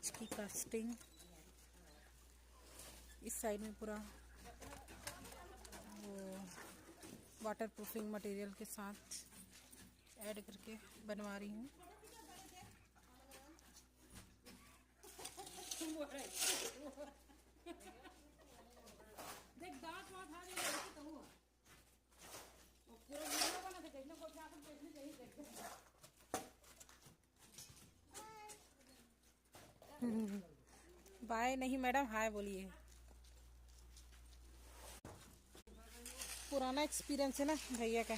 कांच की कास्टिंग, इस साइड में पूरा वो वाटर प्रूफिंग मटेरियल के साथ ऐड करके बनवा रही हूँ। बाय नहीं मैडम, हाय बोलिए। पुराना एक्सपीरियंस है ना भैया का।